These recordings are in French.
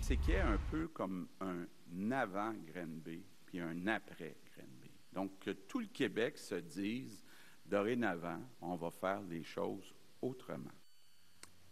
c'est qu'il y ait un peu comme un avant Granby puis un après Granby. Donc, que tout le Québec se dise, dorénavant, on va faire les choses autrement.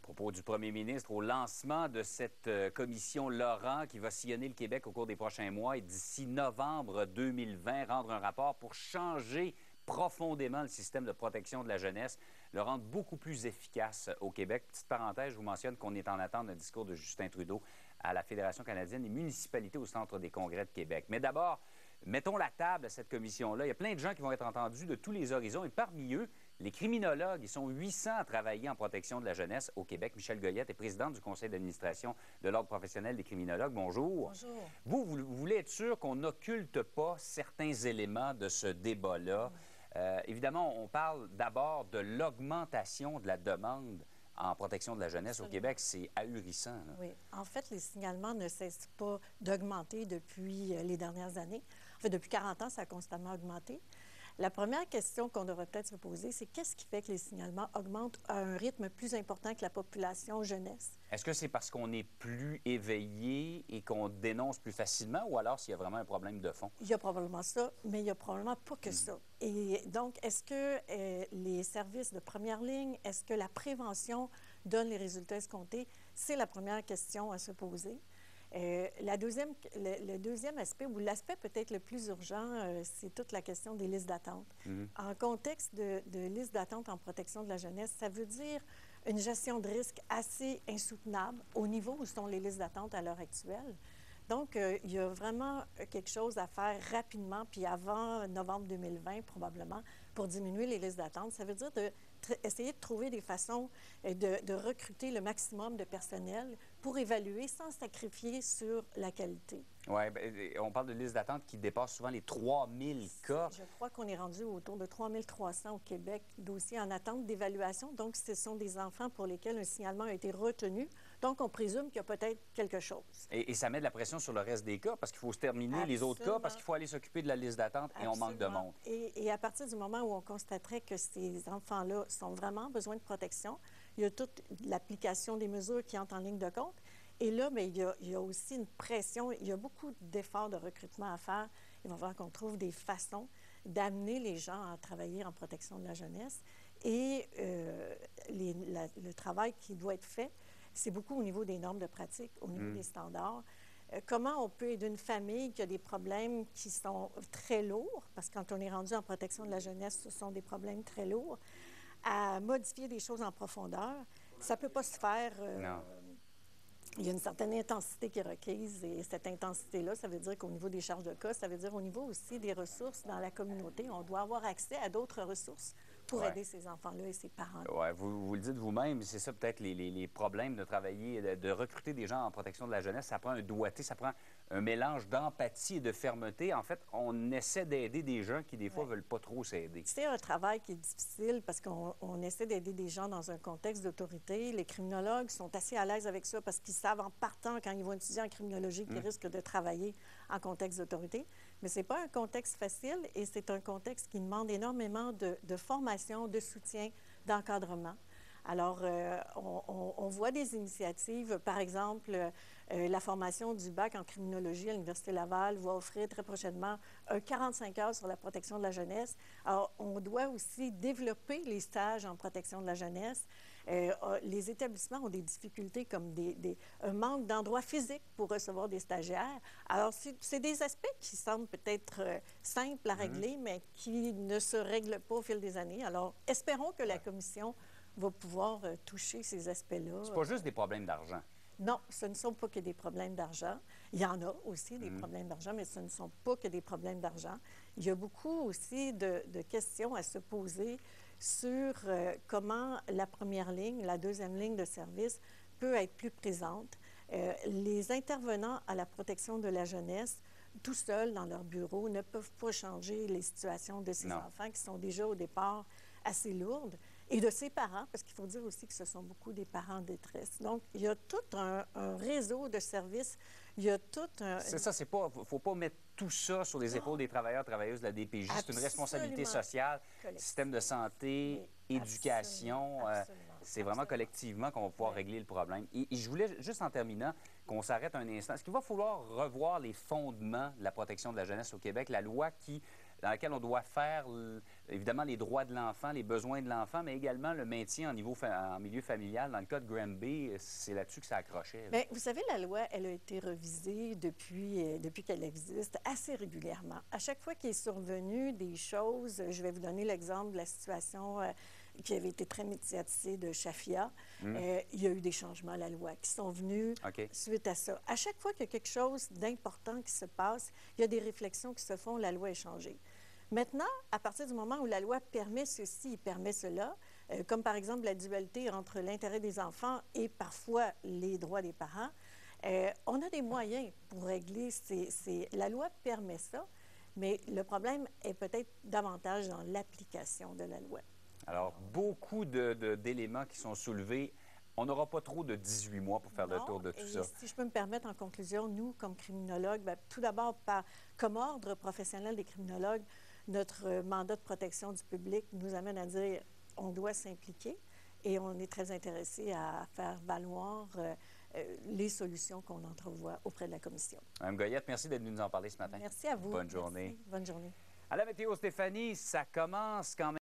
Propos du premier ministre au lancement de cette commission Laurent qui va sillonner le Québec au cours des prochains mois et d'ici novembre 2020, rendre un rapport pour changer profondément le système de protection de la jeunesse, le rendre beaucoup plus efficace au Québec. Petite parenthèse, je vous mentionne qu'on est en attente d'un discours de Justin Trudeau à la Fédération canadienne des municipalités au Centre des congrès de Québec. Mais d'abord, mettons la table à cette commission-là. Il y a plein de gens qui vont être entendus de tous les horizons et parmi eux, les criminologues. Ils sont 800 à travailler en protection de la jeunesse au Québec. Michèle Goyette est présidente du conseil d'administration de l'Ordre professionnel des criminologues. Bonjour. Bonjour. Vous voulez être sûr qu'on n'occulte pas certains éléments de ce débat-là. Évidemment, on parle d'abord de l'augmentation de la demande en protection de la jeunesse au Québec. C'est ahurissant. Là. Oui. En fait, les signalements ne cessent pas d'augmenter depuis les dernières années. En fait, depuis 40 ans, ça a constamment augmenté. La première question qu'on devrait peut-être se poser, c'est qu'est-ce qui fait que les signalements augmentent à un rythme plus important que la population jeunesse? Est-ce que c'est parce qu'on est plus éveillé et qu'on dénonce plus facilement ou alors s'il y a vraiment un problème de fond? Il y a probablement ça, mais il n'y a probablement pas que ça. Et donc, est-ce que les services de première ligne, est-ce que la prévention donne les résultats escomptés? C'est la première question à se poser. Le deuxième aspect, ou l'aspect peut-être le plus urgent, c'est toute la question des listes d'attente. En contexte de listes d'attente en protection de la jeunesse, ça veut dire une gestion de risque assez insoutenable au niveau où sont les listes d'attente à l'heure actuelle. Donc, il y a vraiment quelque chose à faire rapidement, puis avant novembre 2020 probablement, pour diminuer les listes d'attente. Ça veut dire essayer de trouver des façons de recruter le maximum de personnel pour évaluer sans sacrifier sur la qualité. Oui, on parle de listes d'attente qui dépassent souvent les 3000 cas. Je crois qu'on est rendu autour de 3300 au Québec, dossiers en attente d'évaluation. Donc, ce sont des enfants pour lesquels un signalement a été retenu. Donc, on présume qu'il y a peut-être quelque chose. Et ça met de la pression sur le reste des cas parce qu'il faut se terminer les autres cas parce qu'il faut aller s'occuper de la liste d'attente et on manque de monde. Et à partir du moment où on constaterait que ces enfants-là ont vraiment besoin de protection, il y a toute l'application des mesures qui entrent en ligne de compte. Et là, bien, il y a aussi une pression, il y a beaucoup d'efforts de recrutement à faire. Il va falloir qu'on trouve des façons d'amener les gens à travailler en protection de la jeunesse. Et le travail qui doit être fait, c'est beaucoup au niveau des normes de pratique, au niveau des standards. Comment on peut aider une famille qui a des problèmes qui sont très lourds, parce que quand on est rendu en protection de la jeunesse, ce sont des problèmes très lourds, à modifier des choses en profondeur. Ça ne peut pas se faire... Non. Il y a une certaine intensité qui est requise et cette intensité-là, ça veut dire qu'au niveau des charges de cas, ça veut dire au niveau aussi des ressources dans la communauté, on doit avoir accès à d'autres ressources pour aider ces enfants-là et ces parents-là. Oui, vous le dites vous-même, c'est ça peut-être les problèmes de travailler, de recruter des gens en protection de la jeunesse. Ça prend un doigté, ça prend un mélange d'empathie et de fermeté. En fait, on essaie d'aider des gens qui, des fois, ne veulent pas trop s'aider. C'est un travail qui est difficile parce qu'on essaie d'aider des gens dans un contexte d'autorité. Les criminologues sont assez à l'aise avec ça parce qu'ils savent en partant, quand ils vont étudier en criminologie, qu'ils risquent de travailler en contexte d'autorité. Mais ce n'est pas un contexte facile et c'est un contexte qui demande énormément de formation, de soutien, d'encadrement. Alors, on voit des initiatives. Par exemple, la formation du bac en criminologie à l'Université Laval va offrir très prochainement 45 heures sur la protection de la jeunesse. Alors, on doit aussi développer les stages en protection de la jeunesse. Les établissements ont des difficultés comme un manque d'endroits physiques pour recevoir des stagiaires. Alors, c'est des aspects qui semblent peut-être simples à régler, mais qui ne se règlent pas au fil des années. Alors, espérons que la Commission va pouvoir toucher ces aspects-là. C'est pas juste des problèmes d'argent. Non, ce ne sont pas que des problèmes d'argent. Il y en a aussi des problèmes d'argent, mais ce ne sont pas que des problèmes d'argent. Il y a beaucoup aussi de questions à se poser sur comment la première ligne, la deuxième ligne de service peut être plus présente. Les intervenants à la protection de la jeunesse, tout seuls dans leur bureau, ne peuvent pas changer les situations de ces enfants qui sont déjà au départ assez lourdes, et de ses parents, parce qu'il faut dire aussi que ce sont beaucoup des parents en détresse. Donc, il y a tout un réseau de services, il y a tout un... C'est ça, il ne faut pas mettre tout ça sur les épaules des travailleurs, travailleuses de la DPJ. C'est une responsabilité sociale, système de santé, éducation. C'est vraiment collectivement qu'on va pouvoir régler le problème. Et je voulais juste en terminant qu'on s'arrête un instant. Est-ce qu'il va falloir revoir les fondements de la protection de la jeunesse au Québec, la loi dans laquelle on doit faire, évidemment, les droits de l'enfant, les besoins de l'enfant, mais également le maintien en milieu familial. Dans le cas de Granby, c'est là-dessus que ça accrochait. Bien, vous savez, la loi, elle a été revisée depuis qu'elle existe assez régulièrement. À chaque fois qu'il est survenu des choses, je vais vous donner l'exemple de la situation qui avait été très médiatisée de Shafia. Il y a eu des changements à la loi qui sont venus suite à ça. À chaque fois qu'il y a quelque chose d'important qui se passe, il y a des réflexions qui se font, la loi est changée. Maintenant, à partir du moment où la loi permet ceci et permet cela, comme par exemple la dualité entre l'intérêt des enfants et parfois les droits des parents, on a des moyens pour régler La loi permet ça, mais le problème est peut-être davantage dans l'application de la loi. Alors, beaucoup d'éléments qui sont soulevés. On n'aura pas trop de 18 mois pour faire le tour de tout ça. Si je peux me permettre, en conclusion, nous, comme criminologues, bien, tout d'abord, comme ordre professionnel des criminologues, notre mandat de protection du public nous amène à dire on doit s'impliquer et on est très intéressé à faire valoir les solutions qu'on entrevoit auprès de la Commission. Mme Goyette, merci d'être venue nous en parler ce matin. Merci à vous. Bonne journée. Merci. Bonne journée. À la météo, Stéphanie, ça commence quand même.